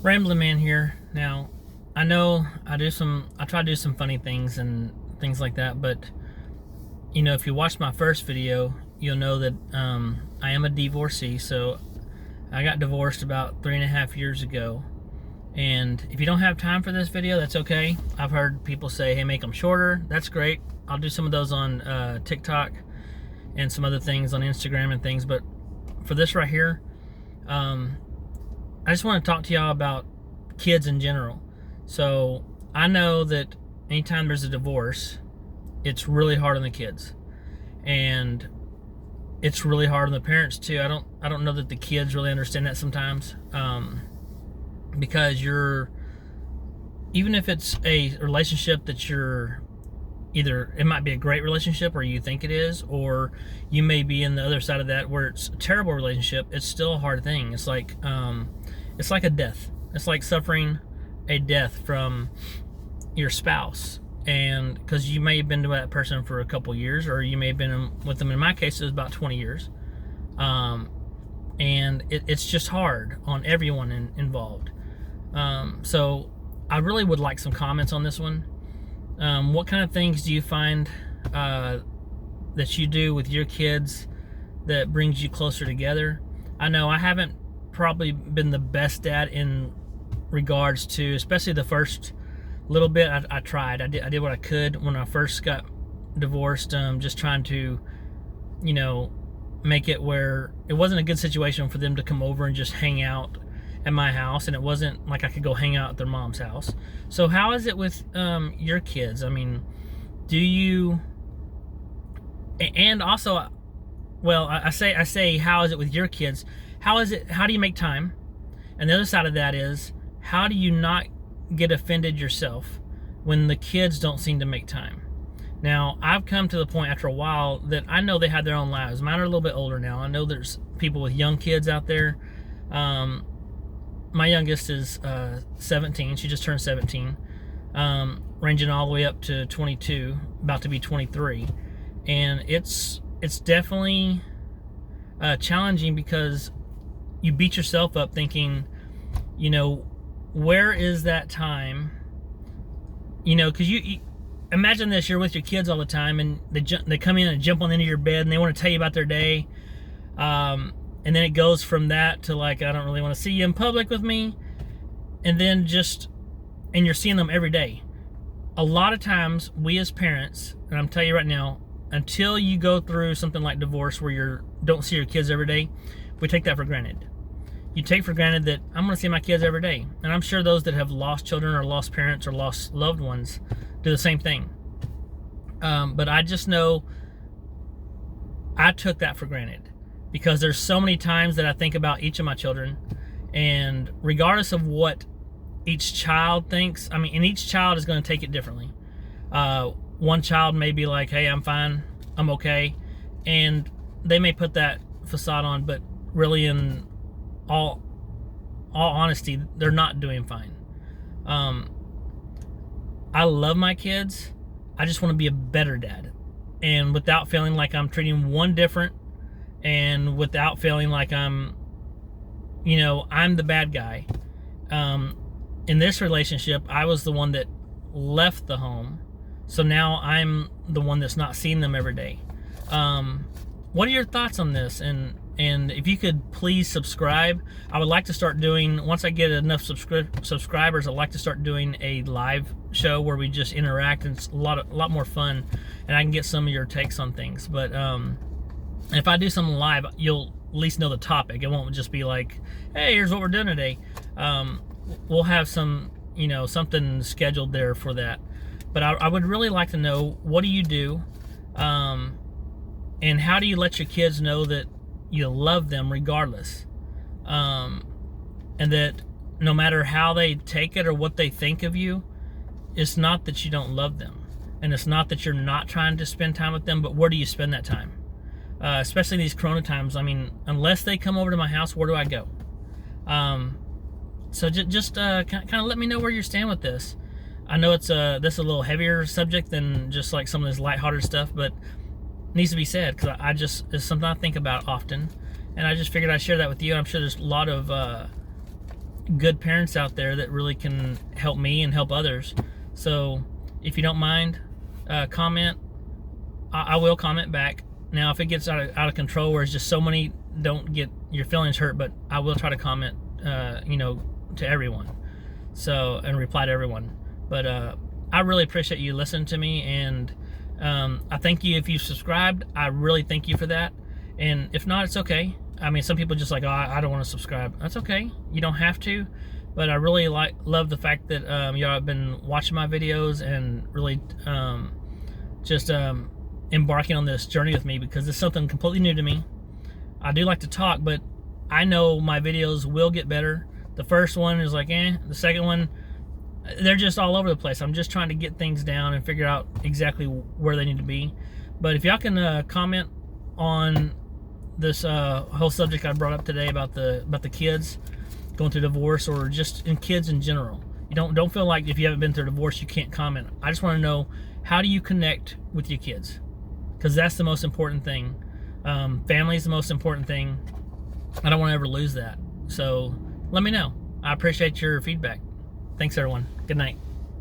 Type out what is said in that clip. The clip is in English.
Ramblin Man here. Now, I know I try to do some funny things and things like that, but if you watched my first video, you'll know that I am a divorcee. So I got divorced about 3.5 years ago. And if you don't have time for this video, that's okay. I've heard people say, hey, make them shorter. That's great. I'll do some of those on TikTok and some other things on Instagram and things. But for this right here, I just want to talk to y'all about kids in general. So I know that anytime there's a divorce, it's really hard on the kids, and it's really hard on the parents too. I don't know that the kids really understand that sometimes, because even if it's a relationship that either it might be a great relationship or you think it is, or you may be in the other side of that where it's a terrible relationship, it's still a hard thing. It's like a death. It's like suffering a death from your spouse, and because you may have been with that person for a couple years, or you may have been with them. In my case, it was about 20 years, and it's just hard on everyone involved. So I really would like some comments on this one. What kind of things do you find that you do with your kids that brings you closer together? I know I haven't probably been the best dad in regards to, especially the first little bit. I tried. I did what I could when I first got divorced. Just trying to, make it where it wasn't a good situation for them to come over and just hang out at my house, and it wasn't like I could go hang out at their mom's house. So how is it with your kids? I mean, do you? And also, well, I say how is it with your kids? How do you make time? And the other side of that is, how do you not get offended yourself when the kids don't seem to make time? Now, I've come to the point after a while that I know they have their own lives. Mine are a little bit older now. I know there's people with young kids out there. My youngest is 17. She just turned 17, ranging all the way up to 22, about to be 23. And it's definitely challenging, because you beat yourself up thinking, where is that time? Because you imagine this: you're with your kids all the time, and they come in and jump on the end of your bed, and they want to tell you about their day. And then it goes from that to like, I don't really want to see you in public with me. And then and you're seeing them every day. A lot of times, we as parents, and I'm telling you right now, until you go through something like divorce where you don't see your kids every day, we take that for granted. You take for granted that I'm going to see my kids every day. And I'm sure those that have lost children or lost parents or lost loved ones do the same thing. But I just know I took that for granted, because there's so many times that I think about each of my children, and regardless of what each child thinks, and each child is going to take it differently. One child may be like, hey, I'm fine, I'm okay, and they may put that facade on, but really, in all honesty, they're not doing fine. I love my kids. I just want to be a better dad, and without feeling like I'm treating one different, and without feeling like I'm the bad guy. In this relationship, I was the one that left the home, so now I'm the one that's not seeing them every day. What are your thoughts on this? And if you could please subscribe. I would like to start doing, once I get enough subscribers, I'd like to start doing a live show where we just interact, and it's a lot more fun, and I can get some of your takes on things. But if I do something live, you'll at least know the topic. It won't just be like, hey, here's what we're doing today. We'll have some, something scheduled there for that. But I would really like to know, what do you do? And how do you let your kids know that you love them regardless? And that no matter how they take it or what they think of you, it's not that you don't love them. And it's not that you're not trying to spend time with them, but where do you spend that time? Especially these Corona times. Unless they come over to my house, where do I go? So just kind of let me know where you stand with this. I know this is a little heavier subject than just like some of this lighthearted stuff, but it needs to be said, because it's something I think about often, and I just figured I'd share that with you. I'm sure there's a lot of good parents out there that really can help me and help others. So if you don't mind, comment. I will comment back. Now, if it gets out of control where it's just so many, don't get your feelings hurt, but I will try to comment, to everyone. So, and reply to everyone. But I really appreciate you listening to me, and I thank you if you subscribed. I really thank you for that. And if not, it's okay. I mean, some people just like, oh, I don't want to subscribe. That's okay. You don't have to. But I really love the fact that y'all have been watching my videos and really just embarking on this journey with me, because it's something completely new to me. I do like to talk, but I know my videos will get better. The first one is like, the second one, they're just all over the place. I'm just trying to get things down and figure out exactly where they need to be. But if y'all can comment on this whole subject I brought up today about the kids going through divorce, or just in kids in general. You don't feel like if you haven't been through a divorce you can't comment. I just want to know, how do you connect with your kids? Because that's the most important thing. Family is the most important thing. I don't want to ever lose that. So let me know. I appreciate your feedback. Thanks, everyone. Good night.